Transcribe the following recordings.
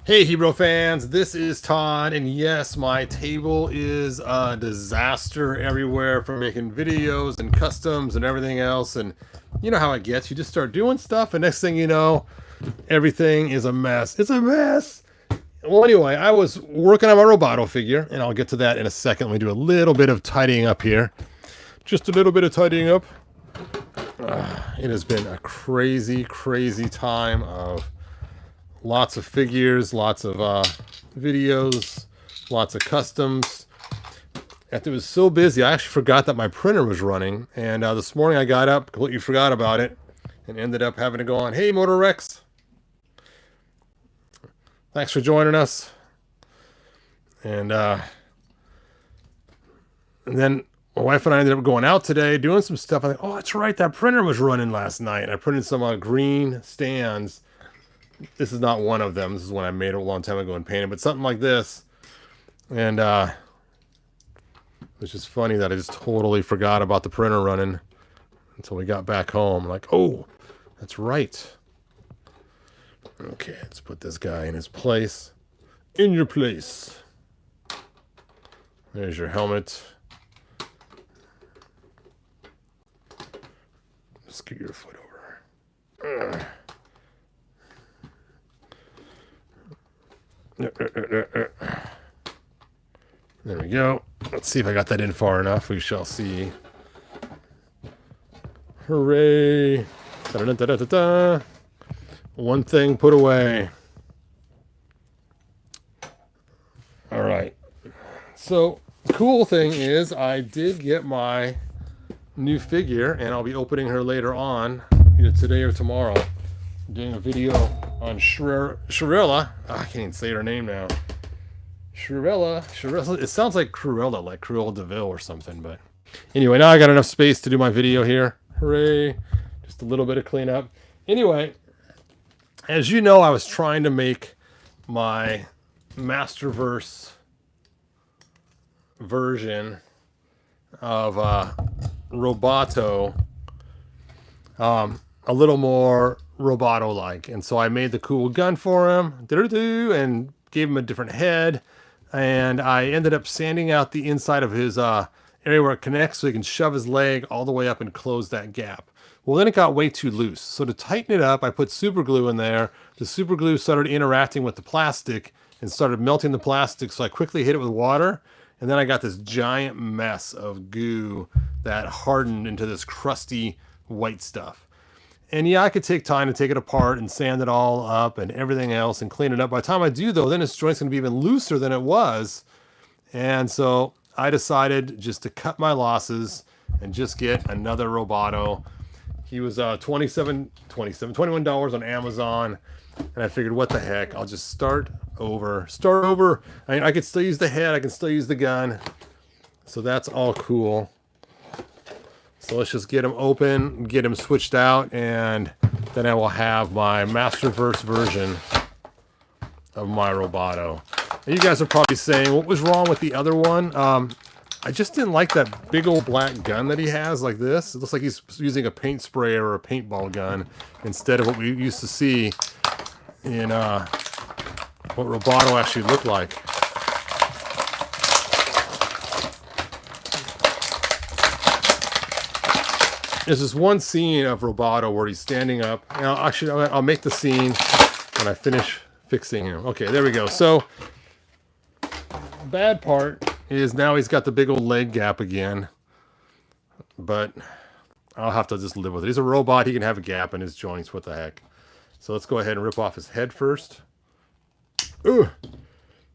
Hey Hebrew fans, this is Todd, and yes, my table is a disaster everywhere from making videos and customs and everything else. And you know how it gets. You just start doing stuff, and next thing you know, everything is a mess. It's a mess. Well, anyway, I was working on my Roboto figure, and I'll get to that in a second. Let me do a little bit of tidying up here. Just a little bit of tidying up. It has been a crazy, crazy time of lots of figures, lots of videos, lots of customs. After it was so busy, I actually forgot that my printer was running. And this morning I got up, completely forgot about it, and ended up having to go on. Hey, Motor Rex, thanks for joining us. And then my wife and I ended up going out today, doing some stuff. I'm like, oh, that's right, that printer was running last night. I printed some green stands. This is not one of them. This is one I made a long time ago and painted, but something like this. And it's just funny that I just totally forgot about the printer running until we got back home. Like, oh, that's right. Okay, let's put this guy in his place. In your place. There's your helmet. Scoot your foot over. There we go. Let's see if I got that in far enough. We shall see. Hooray! Da-da-da-da-da-da. One thing put away. All right. So, the cool thing is I did get my new figure, and I'll be opening her later on, either today or tomorrow. I'm doing a video on Shirella. I can't even say her name now. Shirella. It sounds like Cruella, like Cruella de Vil or something. But anyway, now I got enough space to do my video here. Hooray! Just a little bit of cleanup. Anyway, as you know, I was trying to make my Masterverse version of Roboto a little more Roboto-like. And so I made the cool gun for him, and gave him a different head. And I ended up sanding out the inside of his area where it connects so he can shove his leg all the way up and close that gap. Well, then it got way too loose. So to tighten it up, I put super glue in there. The super glue started interacting with the plastic and started melting the plastic. So I quickly hit it with water. And then I got this giant mess of goo that hardened into this crusty white stuff. And yeah, I could take time to take it apart and sand it all up and everything else and clean it up. By the time I do, though, then this joint's going to be even looser than it was. And so I decided just to cut my losses and just get another Roboto. He was $21 on Amazon. And I figured, what the heck? I'll just start over. I mean, I could still use the head. I can still use the gun. So that's all cool. So let's just get him open, get him switched out, and then I will have my Masterverse version of my Roboto. And you guys are probably saying, what was wrong with the other one? I just didn't like that big old black gun that he has like this. It looks like he's using a paint sprayer or a paintball gun instead of what we used to see in what Roboto actually looked like. There's this one scene of Roboto where he's standing up. Actually, I'll make the scene when I finish fixing him. Okay, there we go. So, bad part is now he's got the big old leg gap again. But I'll have to just live with it. He's a robot. He can have a gap in his joints. What the heck? So let's go ahead and rip off his head first. Ooh.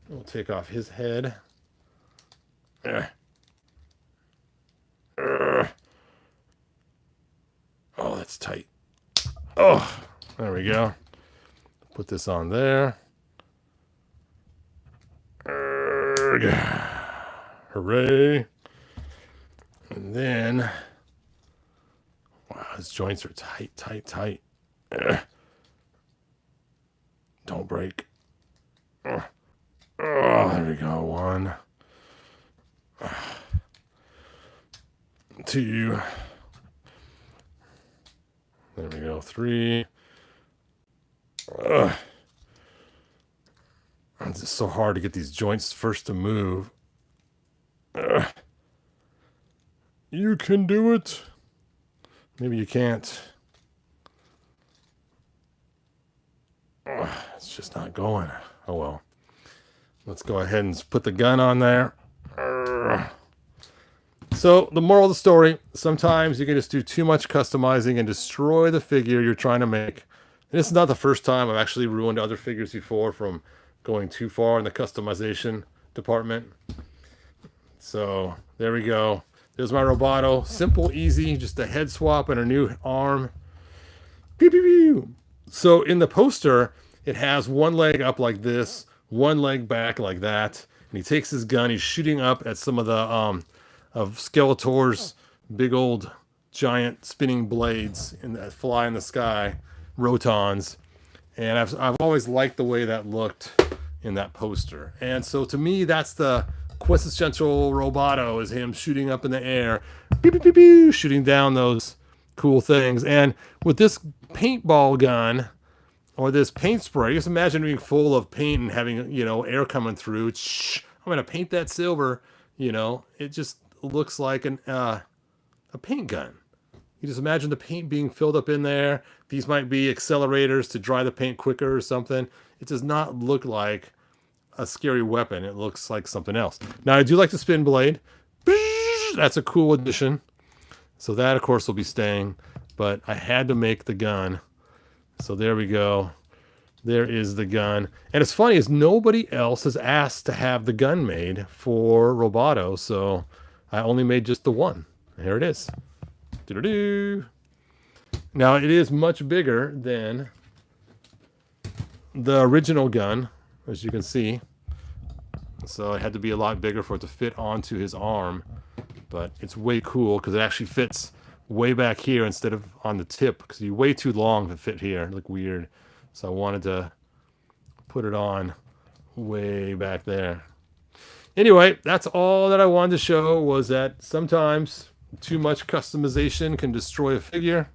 We'll take off his head. Oh, that's tight. Oh, there we go. Put this on there. Hooray. And then, wow, his joints are tight. Don't break. Oh, there we go. 1, 2. There we go. 3. It's just so hard to get these joints first to move. Ugh. You can do it. Maybe you can't. Ugh, it's just not going. Oh well. Let's go ahead and put the gun on there. Ugh. So the moral of the story, sometimes you can just do too much customizing and destroy the figure you're trying to make. And this is not the first time I've actually ruined other figures before from going too far in the customization department. So there we go. There's my Roboto. Simple, easy, just a head swap and a new arm. Pew, pew, pew. So in the poster, it has one leg up like this, one leg back like that. And he takes his gun, he's shooting up at some of the of Skeletor's big old giant spinning blades that fly in the sky, rotons. And I've always liked the way that looked in that poster. And so to me, that's the quintessential Roboto, is him shooting up in the air, pew, pew, pew, pew, shooting down those cool things. And with this paintball gun or this paint spray, just imagine being full of paint and having, you know, air coming through. I'm going to paint that silver, you know, it just looks like a paint gun. You just imagine the paint being filled up in there. These might be accelerators to dry the paint quicker or something. It does not look like a scary weapon. It looks like something else. Now, I do like the spin blade. That's a cool addition. So that, of course, will be staying. But I had to make the gun. So there we go. There is the gun. And it's funny is nobody else has asked to have the gun made for Roboto. So I only made just the one. Here it is. Doo-doo-doo. Now, it is much bigger than the original gun, as you can see. So it had to be a lot bigger for it to fit onto his arm. But it's way cool because it actually fits way back here instead of on the tip. Because you're way too long to fit here. It looked weird. So I wanted to put it on way back there. Anyway, that's all that I wanted to show, was that sometimes too much customization can destroy a figure.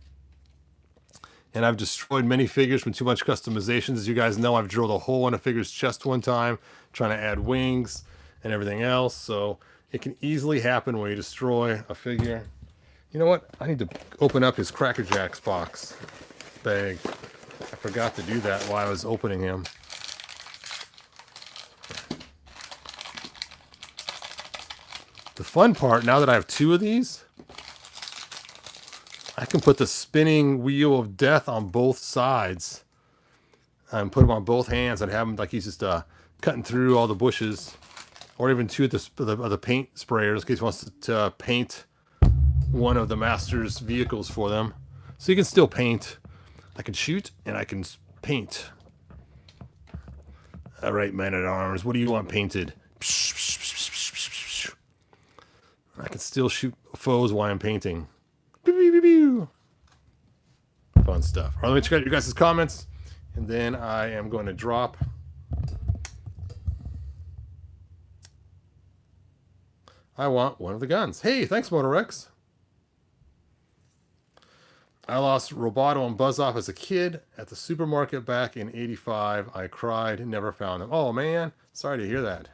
And I've destroyed many figures from too much customization. As you guys know, I've drilled a hole in a figure's chest one time, trying to add wings and everything else. So it can easily happen when you destroy a figure. You know what? I need to open up his Cracker Jacks box bag. I forgot to do that while I was opening him. The fun part, now that I have two of these, I can put the spinning wheel of death on both sides and put him on both hands and have him like he's just cutting through all the bushes, or even two of the paint sprayers in case he wants to paint one of the master's vehicles for them. So you can still paint. I can shoot and I can paint. All right, man-at-arms, what do you want painted? I can still shoot foes while I'm painting. Fun stuff. All right, let me check out your guys' comments, and then I am going to drop I want one of the guns. Hey, thanks, Motorex. I lost Roboto and Buzz-Off as a kid at the supermarket back in '85. I cried, never found them. Oh, man. Sorry to hear that.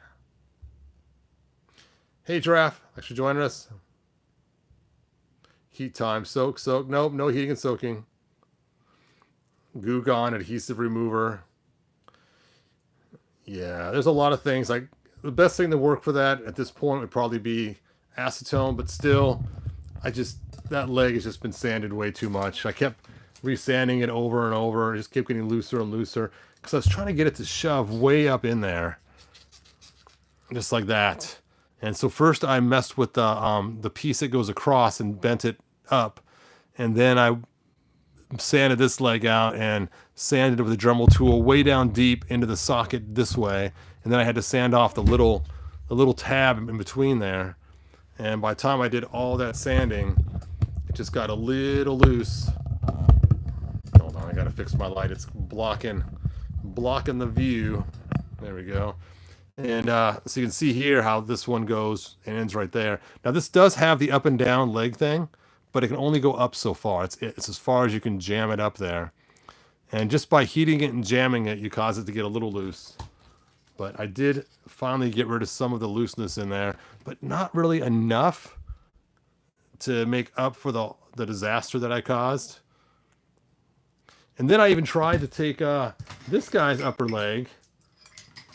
Hey, Giraffe. Thanks for joining us. Heat time. Soak, soak. Nope, no heating and soaking. Goo Gone adhesive remover. Yeah, there's a lot of things. Like, the best thing to work for that at this point would probably be acetone, but still, that leg has just been sanded way too much. I kept resanding it over and over. It just kept getting looser and looser because I was trying to get it to shove way up in there, just like that. And so first I messed with the piece that goes across and bent it up, and then I sanded this leg out and sanded it with a Dremel tool way down deep into the socket this way, and then I had to sand off the little tab in between there. And by the time I did all that sanding, it just got a little loose. Hold on, I gotta fix my light. It's blocking the view. There we go. And so you can see here how this one goes and ends right there. Now this does have the up and down leg thing, but it can only go up so far. It's as far as you can jam it up there. And just by heating it and jamming it, you cause it to get a little loose. But I did finally get rid of some of the looseness in there, but not really enough to make up for the disaster that I caused. And then I even tried to take this guy's upper leg,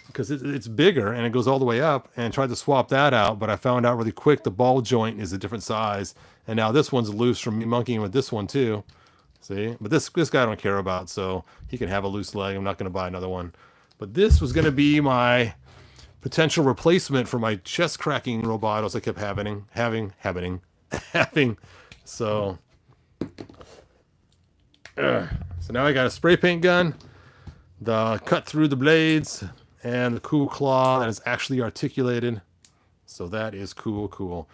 because it's bigger and it goes all the way up, and tried to swap that out, but I found out really quick the ball joint is a different size, and now this one's loose from me monkeying with this one too. See? But this guy I don't care about, so he can have a loose leg. I'm not going to buy another one. But this was going to be my potential replacement for my chest cracking robotos I kept having. So, so now I got a spray paint gun, the cut through the blades, and the cool claw that is actually articulated. So that is cool.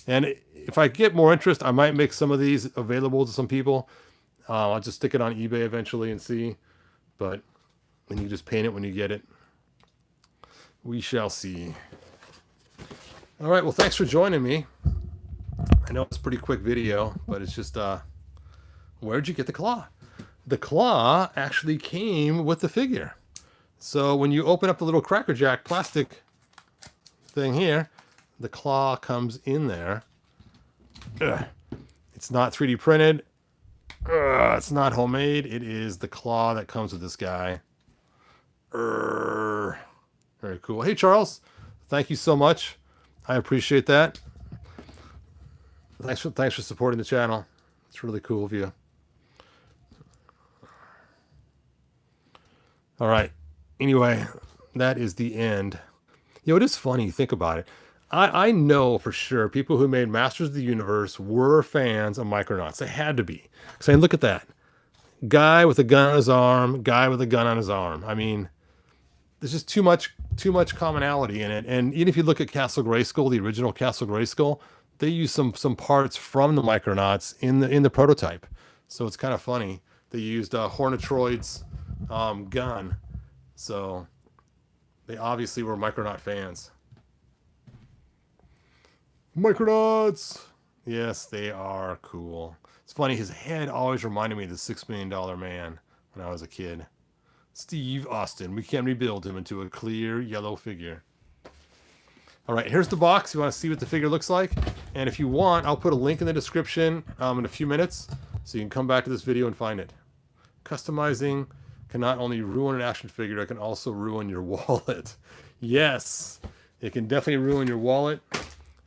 And if I get more interest, I might make some of these available to some people. I'll just stick it on eBay eventually and see. But then you just paint it when you get it. We shall see. All right, well, thanks for joining me. I know it's a pretty quick video, but it's just, where'd you get the claw? The claw actually came with the figure. So when you open up the little Cracker Jack plastic thing here, the claw comes in there. Ugh. It's not 3D printed. It's not homemade. It is the claw that comes with this guy. Very cool. Hey, Charles. Thank you so much. I appreciate that. Thanks for supporting the channel. It's really cool of you. All right. Anyway, that is the end. You know, it is funny. Think about it. I know for sure people who made Masters of the Universe were fans of Micronauts. They had to be. Saying, look at that. Guy with a gun on his arm, guy with a gun on his arm. I mean, there's just too much commonality in it. And even if you look at Castle Grayskull, the original Castle Grayskull, they use some parts from the Micronauts in the prototype. So it's kind of funny. They used Hornetroid's gun. So they obviously were Micronaut fans. Micronauts! Yes, they are cool. It's funny, his head always reminded me of the $6 Million Man when I was a kid. Steve Austin. We can rebuild him into a clear yellow figure. All right, here's the box. You want to see what the figure looks like? And if you want, I'll put a link in the description in a few minutes so you can come back to this video and find it. Customizing can not only ruin an action figure, it can also ruin your wallet. Yes, it can definitely ruin your wallet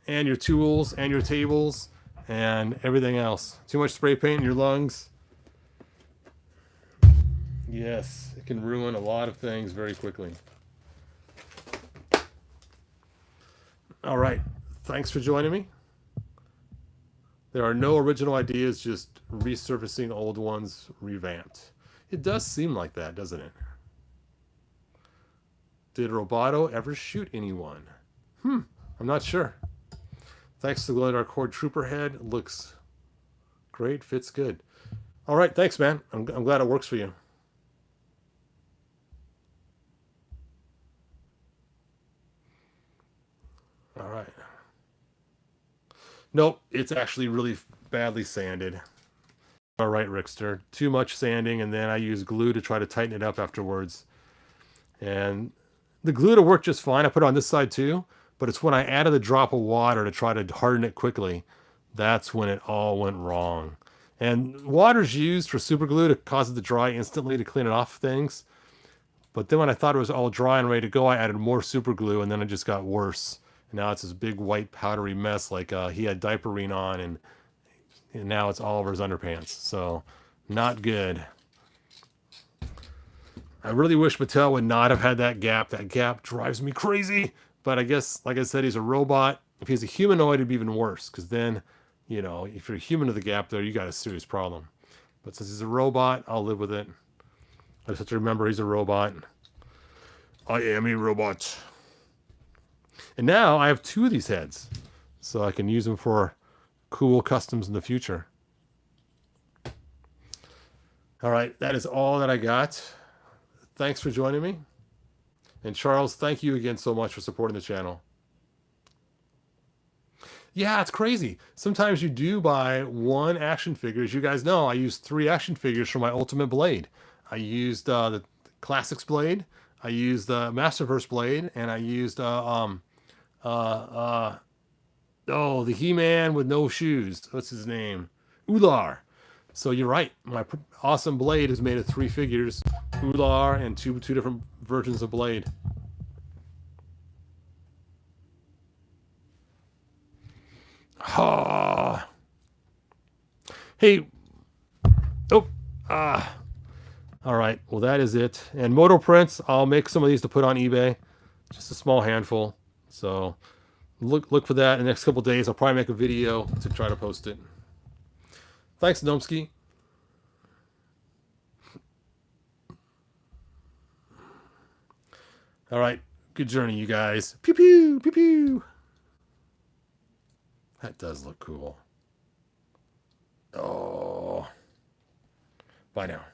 and your tools and your tables and everything else. Too much spray paint in your lungs. Yes, it can ruin a lot of things very quickly. All right, thanks for joining me. There are no original ideas, just resurfacing old ones revamped. It does seem like that, doesn't it? Did Roboto ever shoot anyone? I'm not sure. Thanks to the Glow-in-the-Dark Horde Trooper head. Looks great, fits good. All right, thanks, man. I'm glad it works for you. All right. Nope, it's actually really badly sanded. All right, Rickster. Too much sanding, and then I use glue to try to tighten it up afterwards. And the glue to work just fine. I put it on this side too, but it's when I added a drop of water to try to harden it quickly, that's when it all went wrong. And water's used for super glue to cause it to dry instantly to clean it off things. But then when I thought it was all dry and ready to go, I added more super glue, and then it just got worse. And now it's this big white powdery mess, like he had diapering on, and now it's all over his underpants. So not good. I really wish Mattel would not have had that gap. That gap drives me crazy. But I guess, like I said, he's a robot. If he's a humanoid, it'd be even worse. Because then, you know, if you're human to the gap there, you got a serious problem. But since he's a robot, I'll live with it. I just have to remember he's a robot. I am a robot. And now I have 2 of these heads. So I can use them for cool customs in the future. All right, that is all that I got. Thanks for joining me. And Charles, thank you again so much for supporting the channel. Yeah, it's crazy. Sometimes you do buy 1 action figure. As you guys know, I used 3 action figures for my Ultimate Blade. I used the Classics Blade. I used the Masterverse blade, and I used the He-Man with no shoes. What's his name? Ular. So you're right. My awesome blade is made of 3 figures, Ular, and two different versions of blade. Ah. Hey. Oh. Ah. All right. Well, that is it. And Moto prints, I'll make some of these to put on eBay. Just a small handful. So look for that in the next couple days. I'll probably make a video to try to post it. Thanks, Nomsky. All right. Good journey, you guys. Pew pew pew pew. That does look cool. Oh. Bye now.